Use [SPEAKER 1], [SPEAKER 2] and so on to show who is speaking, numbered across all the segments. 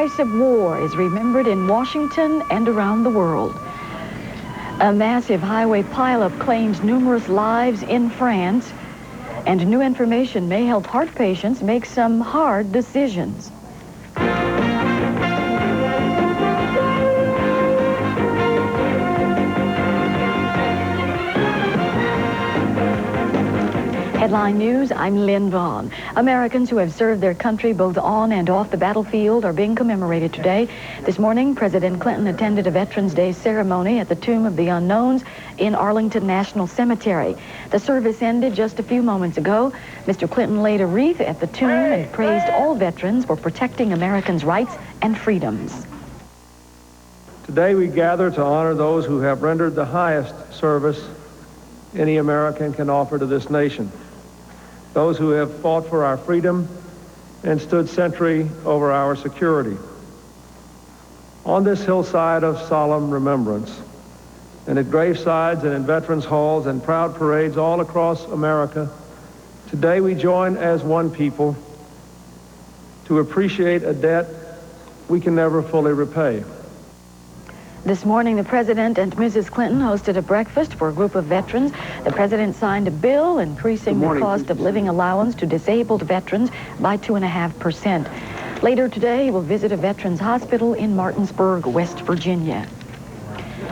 [SPEAKER 1] price of war is remembered in Washington and around the world. A massive highway pileup claims numerous lives in France, and new information may help heart patients make some hard decisions. Headline News, I'm Lynn Vaughn. Americans who have served their country both on and off the battlefield are being commemorated today. This morning, President Clinton attended a Veterans Day ceremony at the Tomb of the Unknowns in Arlington National Cemetery. The service ended just a few moments ago. Mr. Clinton laid a wreath at the tomb and praised all veterans for protecting Americans' rights and freedoms.
[SPEAKER 2] Today we gather to honor those who have rendered the highest service any American can offer to this nation. Those who have fought for our freedom and stood sentry over our security. On this hillside of solemn remembrance, and at gravesides and in veterans' halls and proud parades all across America, today we join as one people to appreciate a debt we can never fully repay.
[SPEAKER 1] This morning, the President and Mrs. Clinton hosted a breakfast for a group of veterans. The President signed a bill increasing the cost of living allowance to disabled veterans by 2.5%. Later today, he will visit a veterans hospital in Martinsburg, West Virginia.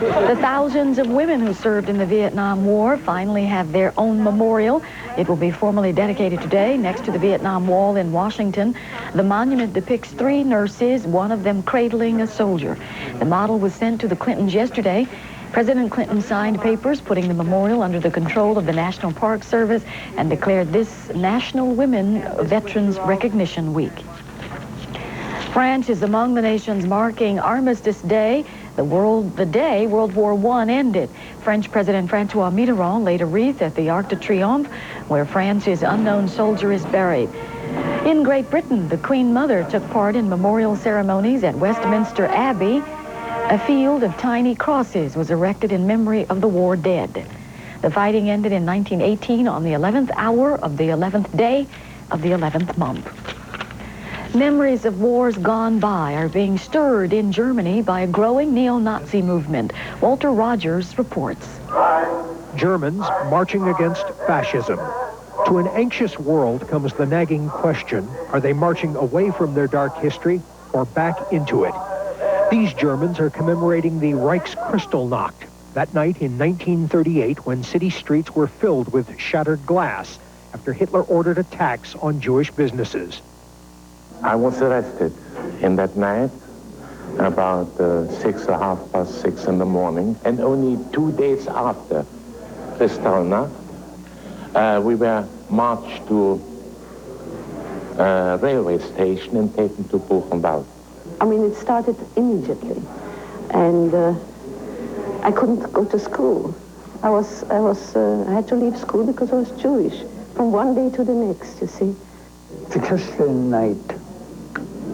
[SPEAKER 1] The thousands of women who served in the Vietnam War finally have their own memorial. It will be formally dedicated today next to the Vietnam Wall in Washington. The monument depicts 3 nurses, one of them cradling a soldier. The model was sent to the Clintons yesterday. President Clinton signed papers putting the memorial under the control of the National Park Service and declared this National Women Veterans Recognition Week. France is among the nations marking Armistice Day, the day World War I ended. French President Francois Mitterrand laid a wreath at the Arc de Triomphe, where France's unknown soldier is buried. In Great Britain, the Queen Mother took part in memorial ceremonies at Westminster Abbey. A field of tiny crosses was erected in memory of the war dead. The fighting ended in 1918 on the 11th hour of the 11th day of the 11th month. Memories of wars gone by are being stirred in Germany by a growing neo-Nazi movement. Walter Rogers reports.
[SPEAKER 3] Germans marching against fascism. To an anxious world comes the nagging question, are they marching away from their dark history or back into it? These Germans are commemorating the Reichskristallnacht, that night in 1938 when city streets were filled with shattered glass after Hitler ordered attacks on Jewish businesses.
[SPEAKER 4] I was arrested in that night about 6:30 in the morning, and only 2 days after Kristallnacht, we were marched to a railway station and taken to Buchenwald.
[SPEAKER 5] I mean, it started immediately, and I couldn't go to school. I had to leave school because I was Jewish from one day to the next, you see.
[SPEAKER 6] The Kristallnacht,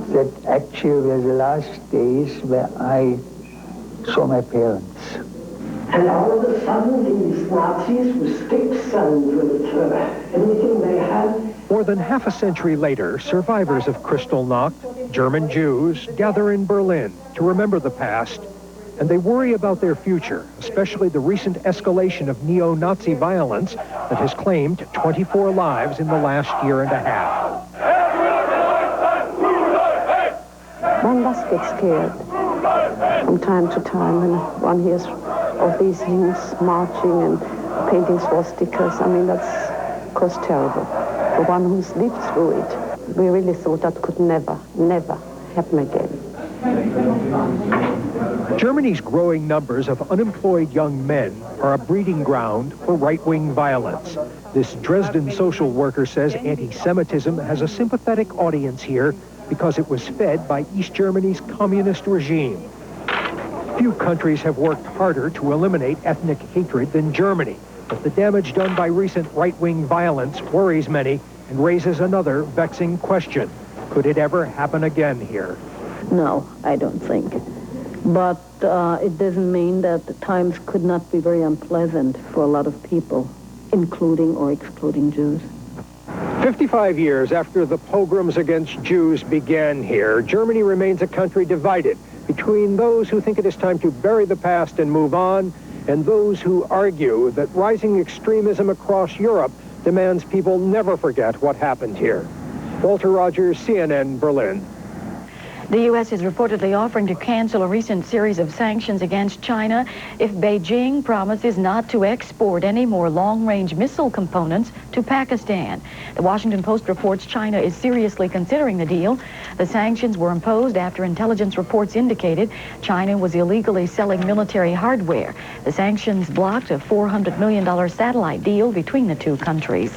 [SPEAKER 6] that actually were the last days where I saw my parents.
[SPEAKER 7] And all of a sudden, these Nazis with sticks and with everything they had.
[SPEAKER 3] More than half a century later, survivors of Kristallnacht, German Jews, gather in Berlin to remember the past, and they worry about their future, especially the recent escalation of neo-Nazi violence that has claimed 24 lives in the last year and a half.
[SPEAKER 5] One must get scared from time to time when one hears of these youths marching and painting swastikas. I mean, that's, of course, terrible. For one who's lived through it, we really thought that could never, never happen again.
[SPEAKER 3] Germany's growing numbers of unemployed young men are a breeding ground for right-wing violence. This Dresden social worker says anti-Semitism has a sympathetic audience here because it was fed by East Germany's communist regime. Few countries have worked harder to eliminate ethnic hatred than Germany, but the damage done by recent right-wing violence worries many and raises another vexing question. Could it ever happen again here?
[SPEAKER 8] No, I don't think. But it doesn't mean that the times could not be very unpleasant for a lot of people, including or excluding Jews.
[SPEAKER 3] 55 years after the pogroms against Jews began here, Germany remains a country divided between those who think it is time to bury the past and move on, and those who argue that rising extremism across Europe demands people never forget what happened here. Walter Rogers, CNN, Berlin.
[SPEAKER 1] The U.S. is reportedly offering to cancel a recent series of sanctions against China if Beijing promises not to export any more long-range missile components to Pakistan. The Washington Post reports China is seriously considering the deal. The sanctions were imposed after intelligence reports indicated China was illegally selling military hardware. The sanctions blocked a $400 million satellite deal between the two countries.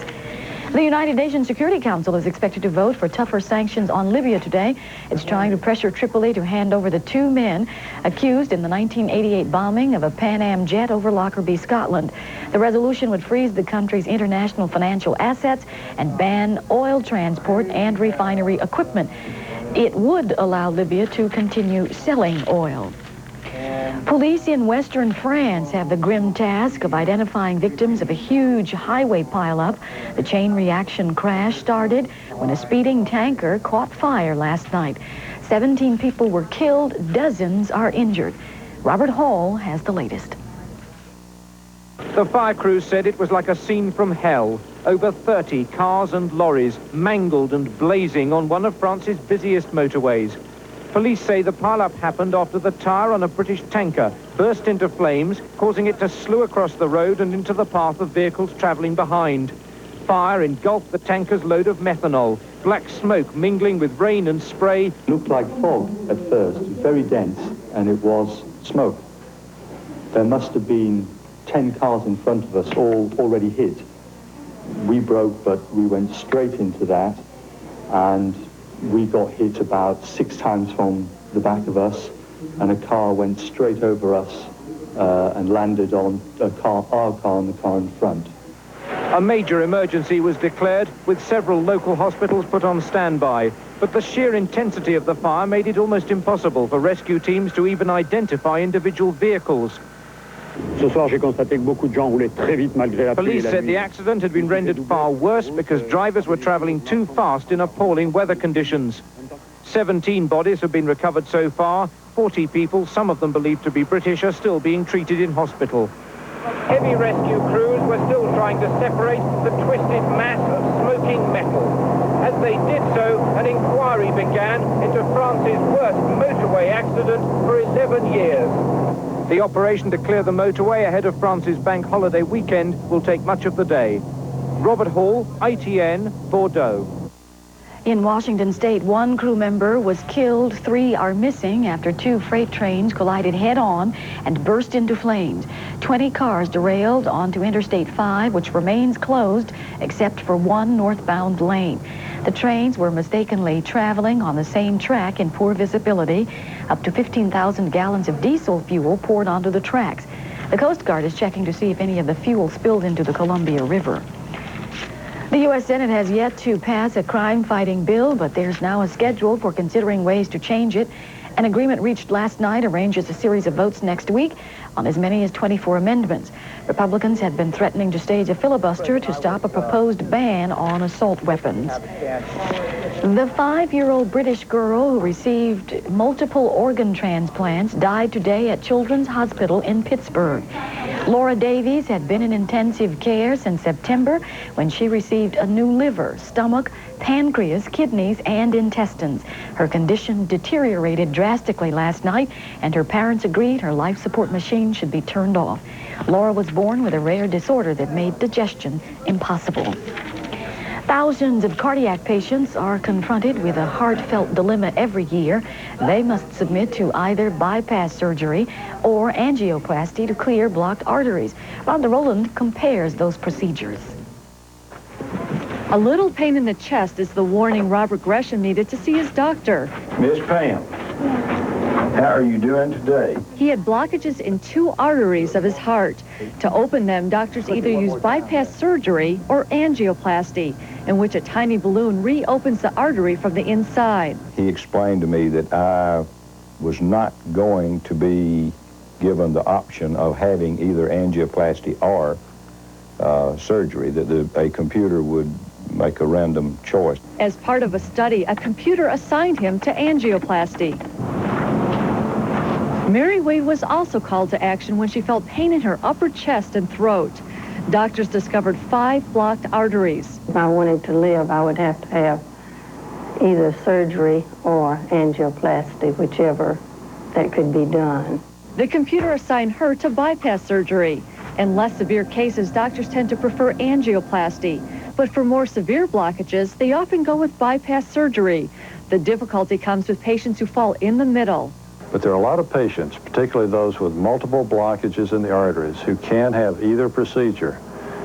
[SPEAKER 1] The United Nations Security Council is expected to vote for tougher sanctions on Libya today. It's trying to pressure Tripoli to hand over the 2 men accused in the 1988 bombing of a Pan Am jet over Lockerbie, Scotland. The resolution would freeze the country's international financial assets and ban oil transport and refinery equipment. It would allow Libya to continue selling oil. Police in western France have the grim task of identifying victims of a huge highway pileup. The chain reaction crash started when a speeding tanker caught fire last night. 17 people were killed, dozens are injured. Robert Hall has the latest.
[SPEAKER 9] The fire crews said it was like a scene from hell. Over 30 cars and lorries mangled and blazing on one of France's busiest motorways. Police say the pileup happened after the tire on a British tanker burst into flames, causing it to slew across the road and into the path of vehicles traveling behind. Fire engulfed the tanker's load of methanol. Black smoke mingling with rain and spray.
[SPEAKER 10] It looked like fog at first, very dense, and it was smoke. There must have been 10 cars in front of us, all already hit. We broke, but we went straight into that, and we got hit about 6 times from the back of us, and a car went straight over us and landed on our car and the car in front.
[SPEAKER 9] A major emergency was declared, with several local hospitals put on standby. But the sheer intensity of the fire made it almost impossible for rescue teams to even identify individual vehicles.
[SPEAKER 11] Police
[SPEAKER 9] said the accident had been rendered far worse because drivers were traveling too fast in appalling weather conditions. 17 bodies have been recovered so far. 40 people, some of them believed to be British, are still being treated in hospital. Heavy rescue crews were still trying to separate the twisted mass of smoking metal. As they did so, an inquiry began into France's worst motorway accident for 11 years. The operation to clear the motorway ahead of France's bank holiday weekend will take much of the day. Robert Hall, ITN, Bordeaux.
[SPEAKER 1] In Washington state, 1 crew member was killed, 3 are missing after 2 freight trains collided head-on and burst into flames. 20 cars derailed onto Interstate 5, which remains closed except for 1 northbound lane. The trains were mistakenly traveling on the same track in poor visibility. Up to 15,000 gallons of diesel fuel poured onto the tracks. The Coast Guard is checking to see if any of the fuel spilled into the Columbia River. The U.S. Senate has yet to pass a crime-fighting bill, but there's now a schedule for considering ways to change it. An agreement reached last night arranges a series of votes next week on as many as 24 amendments. Republicans had been threatening to stage a filibuster to stop a proposed ban on assault weapons. The 5-year-old British girl who received multiple organ transplants died today at Children's Hospital in Pittsburgh. Laura Davies had been in intensive care since September when she received a new liver, stomach, pancreas, kidneys, and intestines. Her condition deteriorated drastically last night, and her parents agreed her life support machine should be turned off. Laura was born with a rare disorder that made digestion impossible. Thousands of cardiac patients are confronted with a heartfelt dilemma every year. They must submit to either bypass surgery or angioplasty to clear blocked arteries. Rhonda Rowland compares those procedures.
[SPEAKER 12] A little pain in the chest is the warning Robert Gresham needed to see his doctor.
[SPEAKER 13] Miss Pam, how are you doing today?
[SPEAKER 12] He had blockages in 2 arteries of his heart. To open them, doctors either use bypass surgery or angioplasty, in which a tiny balloon reopens the artery from the inside.
[SPEAKER 13] He explained to me that I was not going to be given the option of having either angioplasty or surgery, that a computer would make a random choice.
[SPEAKER 12] As part of a study, a computer assigned him to angioplasty. Mary Wade was also called to action when she felt pain in her upper chest and throat. Doctors discovered 5 blocked arteries.
[SPEAKER 5] If I wanted to live, I would have to have either surgery or angioplasty, whichever that could be done.
[SPEAKER 12] The computer assigned her to bypass surgery. In less severe cases, doctors tend to prefer angioplasty. But for more severe blockages, they often go with bypass surgery. The difficulty comes with patients who fall in the middle.
[SPEAKER 11] But there are a lot of patients, particularly those with multiple blockages in the arteries, who can have either procedure.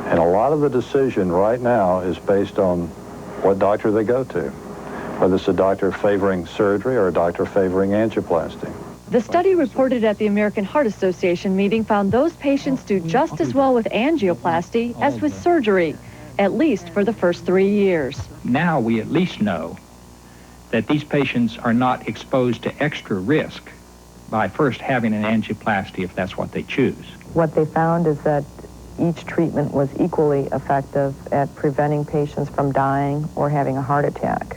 [SPEAKER 11] And a lot of the decision right now is based on what doctor they go to, whether it's a doctor favoring surgery or a doctor favoring angioplasty.
[SPEAKER 12] The study reported at the American Heart Association meeting found those patients do just as well with angioplasty as with surgery, at least for the first 3 years.
[SPEAKER 14] Now we at least know that these patients are not exposed to extra risk by first having an angioplasty if that's what they choose.
[SPEAKER 15] What they found is that each treatment was equally effective at preventing patients from dying or having a heart attack.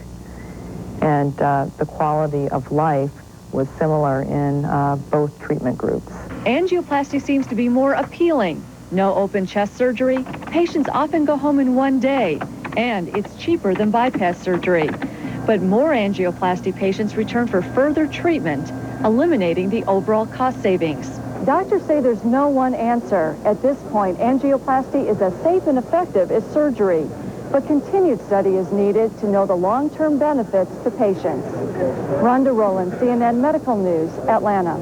[SPEAKER 15] And the quality of life was similar in both treatment groups.
[SPEAKER 12] Angioplasty seems to be more appealing. No open chest surgery, patients often go home in 1 day, and it's cheaper than bypass surgery. But more angioplasty patients return for further treatment, eliminating the overall cost savings. Doctors say there's no one answer. At this point, angioplasty is as safe and effective as surgery. But continued study is needed to know the long-term benefits to patients. Rhonda Rowland, CNN Medical News, Atlanta.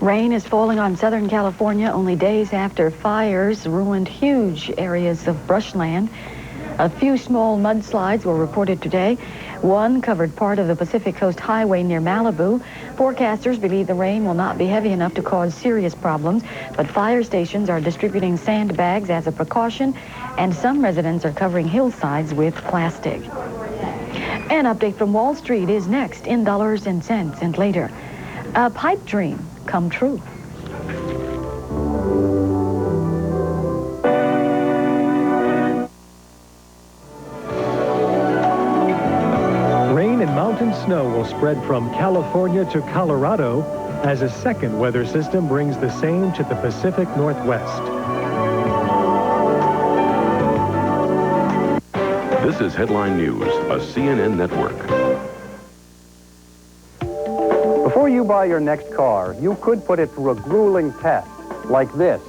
[SPEAKER 1] Rain is falling on Southern California only days after fires ruined huge areas of brushland. A few small mudslides were reported today. One covered part of the Pacific Coast Highway near Malibu. Forecasters believe the rain will not be heavy enough to cause serious problems, but fire stations are distributing sandbags as a precaution, and some residents are covering hillsides with plastic. An update from Wall Street is next in Dollars and Cents, and later, a pipe dream come true.
[SPEAKER 3] Mountain snow will spread from California to Colorado as a second weather system brings the same to the Pacific Northwest.
[SPEAKER 16] This is Headline News, a CNN network.
[SPEAKER 17] Before you buy your next car, you could put it through a grueling test, like this.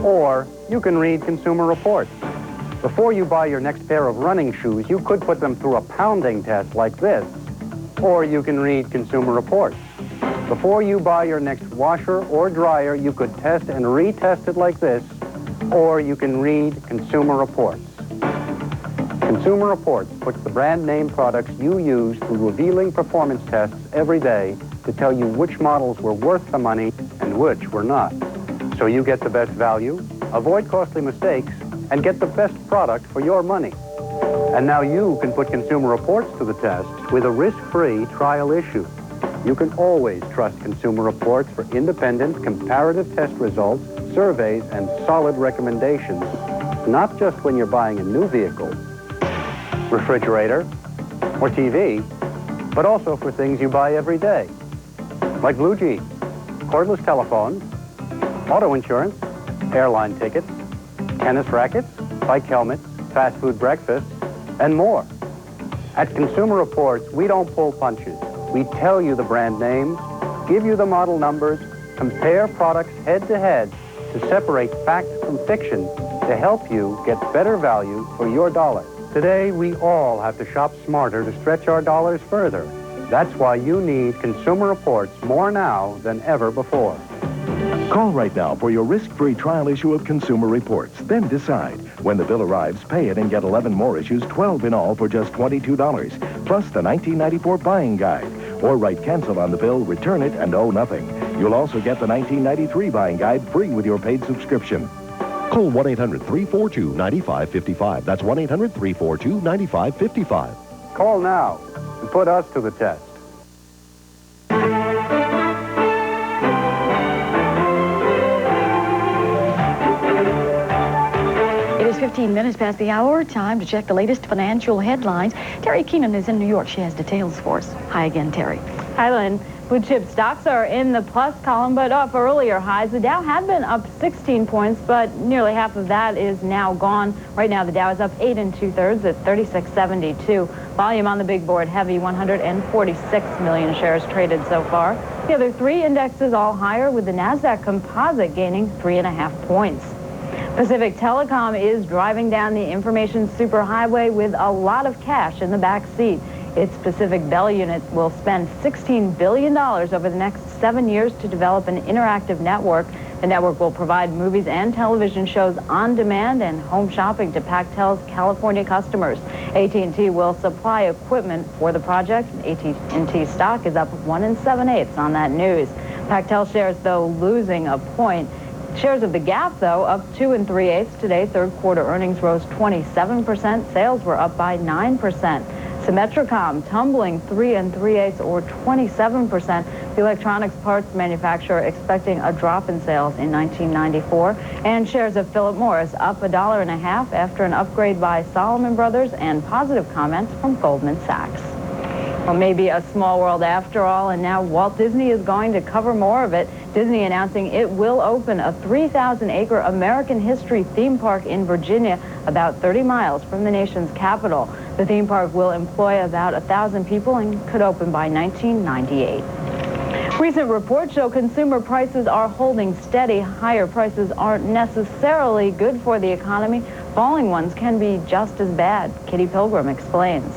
[SPEAKER 17] Or you can read Consumer Reports. Before you buy your next pair of running shoes, you could put them through a pounding test like this, or you can read Consumer Reports. Before you buy your next washer or dryer, you could test and retest it like this, or you can read Consumer Reports. Consumer Reports puts the brand name products you use through revealing performance tests every day to tell you which models were worth the money and which were not. So you get the best value, avoid costly mistakes, and get the best product for your money. And now you can put Consumer Reports to the test with a risk-free trial issue. You can always trust Consumer Reports for independent comparative test results, surveys, and solid recommendations, not just when you're buying a new vehicle, refrigerator, or TV, but also for things you buy every day, like blue jeans, cordless telephones, auto insurance, airline tickets, tennis rackets, bike helmets, fast food breakfasts, and more. At Consumer Reports, we don't pull punches. We tell you the brand names, give you the model numbers, compare products head-to-head to separate fact from fiction to help you get better value for your dollar. Today, we all have to shop smarter to stretch our dollars further. That's why you need Consumer Reports more now than ever before.
[SPEAKER 18] Call right now for your risk-free trial issue of Consumer Reports. Then decide. When the bill arrives, pay it and get 11 more issues, 12 in all for just $22, plus the 1994 buying guide. Or write cancel on the bill, return it, and owe nothing. You'll also get the 1993 buying guide free with your paid subscription.
[SPEAKER 19] Call 1-800-342-9555. That's 1-800-342-9555.
[SPEAKER 17] Call now and put us to the test.
[SPEAKER 1] 15 minutes past the hour. Time to check the latest financial headlines. Terry Keenan is in New York. She has details for us. Hi again, Terry.
[SPEAKER 19] Hi, Lynn. Blue chip stocks are in the plus column, but off earlier highs. The Dow had been up 16 points, but nearly half of that is now gone. Right now, the Dow is up 8 2/3 at 3672. Volume on the big board heavy, 146 million shares traded so far. The other three indexes all higher, with the Nasdaq Composite gaining 3.5 points. Pacific Telecom is driving down the information superhighway with a lot of cash in the back seat. Its Pacific Bell unit will spend $16 billion over the next 7 years to develop an interactive network. The network will provide movies and television shows on demand and home shopping to Pactel's California customers. AT&T will supply equipment for the project. AT&T stock is up 1 7/8 on that news. Pactel shares, though, losing a point. Shares of the Gap, though, up 2 3/8 today. Third quarter earnings rose 27%. Sales were up by 9%. Symmetricom tumbling 3 3/8 or 27%. The electronics parts manufacturer expecting a drop in sales in 1994. And shares of Philip Morris up $1.50 after an upgrade by Solomon Brothers and positive comments from Goldman Sachs. Well, maybe a small world after all, and now Walt Disney is going to cover more of it. Disney announcing it will open a 3,000-acre American history theme park in Virginia, about 30 miles from the nation's capital. The theme park will employ about 1,000 people and could open by 1998. Recent reports show consumer prices are holding steady. Higher prices aren't necessarily good for the economy. Falling ones can be just as bad. Kitty Pilgrim explains.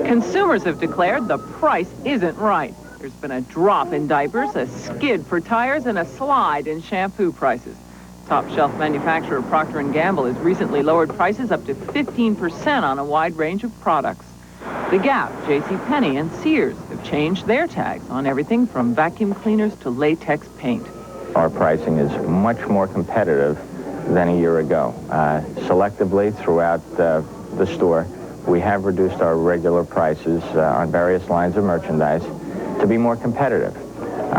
[SPEAKER 20] Consumers have declared the price isn't right. There's been a drop in diapers, a skid for tires, and a slide in shampoo prices. Top shelf manufacturer Procter & Gamble has recently lowered prices up to 15% on a wide range of products. The Gap, JCPenney, and Sears have changed their tags on everything from vacuum cleaners to latex paint.
[SPEAKER 21] Our pricing is much more competitive than a year ago. Selectively throughout the store, we have reduced our regular prices on various lines of merchandise to be more competitive.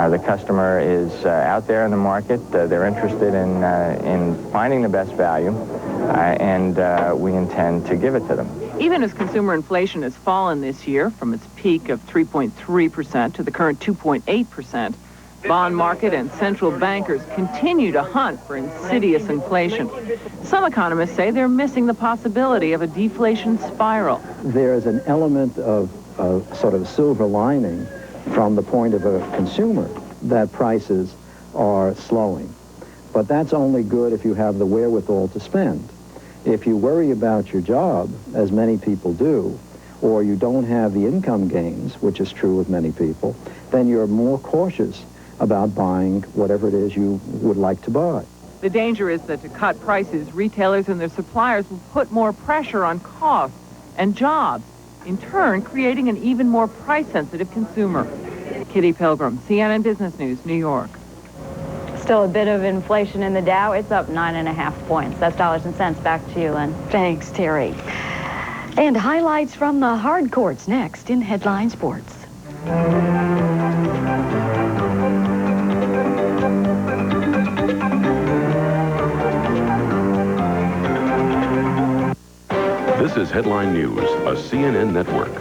[SPEAKER 21] The customer is out there in the market. They're interested in finding the best value, and we intend to give it to them.
[SPEAKER 20] Even as consumer inflation has fallen this year from its peak of 3.3% to the current 2.8%, bond market and central bankers continue to hunt for insidious inflation. Some economists say they're missing the possibility of a deflation spiral.
[SPEAKER 22] There is an element of sort of silver lining from the point of a consumer that prices are slowing. But that's only good if you have the wherewithal to spend. If you worry about your job, as many people do, or you don't have the income gains, which is true with many people, then you're more cautious about buying whatever it is you would like to buy.
[SPEAKER 20] The danger is that to cut prices, retailers and their suppliers will put more pressure on costs and jobs, in turn creating an even more price-sensitive consumer. Kitty Pilgrim, CNN Business News, New York.
[SPEAKER 19] Still a bit of inflation in the Dow. It's up 9.5 points. That's dollars and cents. Back to you, Lynn.
[SPEAKER 1] Thanks, Terry. And highlights from the hard courts next in Headline Sports.
[SPEAKER 16] This is Headline News, a CNN network.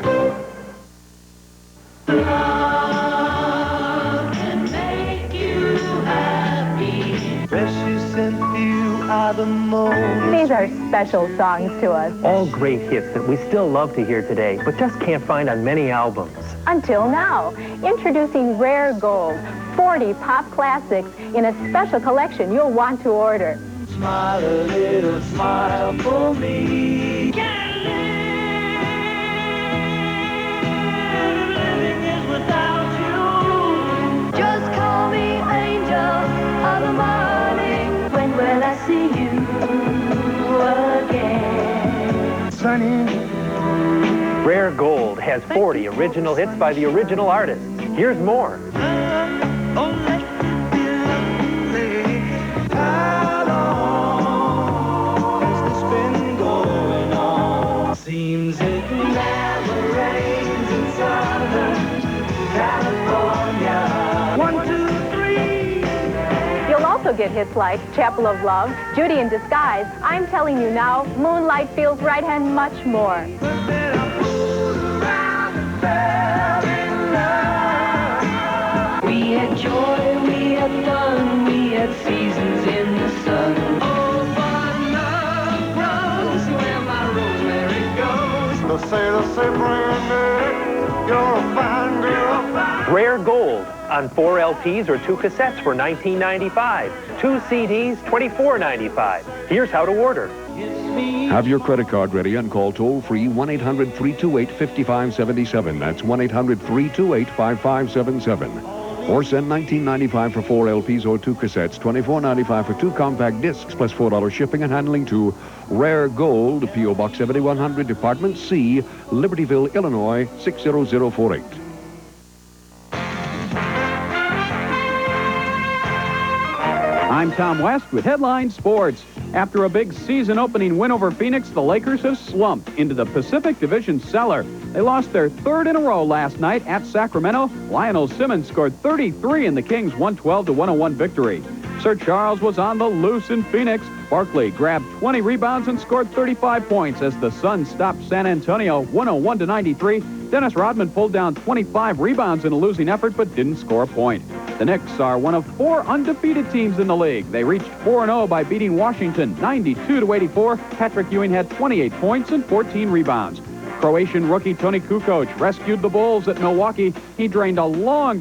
[SPEAKER 23] These are special songs to us.
[SPEAKER 24] All great hits that we still love to hear today, but just can't find on many albums.
[SPEAKER 23] Until now, introducing Rare Gold, 40 pop classics in a special collection you'll want to order.
[SPEAKER 25] Smile a little smile for me. Just call me angel of the morning. When will I see you again?
[SPEAKER 24] Sunny. Rare Gold has 40 original hits by the original artists. Here's more.
[SPEAKER 25] Seems it never rains in Southern California. 1, 2, 3.
[SPEAKER 23] You'll also get hits like Chapel of Love, Judy in Disguise, I'm Telling You Now, Moonlight Feels Right, and much more.
[SPEAKER 25] We had joy, we had fun, we had seasons in the sun. Oh, but love grows where my rosemary goes.
[SPEAKER 2] The sailor say, Brandy, you're a fine girl.
[SPEAKER 24] Rare Gold on 4 LPs or 2 cassettes for $19.95. 2 CDs, $24.95. Here's how to order.
[SPEAKER 4] Have your credit card ready and call toll-free 1-800-328-5577. That's 1-800-328-5577. Or send $19.95 for 4 LPs or 2 cassettes, $24.95 for 2 compact discs, plus $4 shipping and handling to Rare Gold, P.O. Box 7100, Department C, Libertyville, Illinois, 60048.
[SPEAKER 6] I'm Tom West with Headline Sports. After a big season-opening win over Phoenix, the Lakers have slumped into the Pacific Division cellar. They lost their 3rd in a row last night at Sacramento. Lionel Simmons scored 33 in the Kings' 112-101 victory. Sir Charles was on the loose in Phoenix. Barkley grabbed 20 rebounds and scored 35 points as the Suns stopped San Antonio 101-93. Dennis Rodman pulled down 25 rebounds in a losing effort but didn't score a point. The Knicks are one of 4 undefeated teams in the league. They reached 4-0 by beating Washington 92-84. Patrick Ewing had 28 points and 14 rebounds. Croatian rookie Toni Kukoc rescued the Bulls at Milwaukee. He drained a long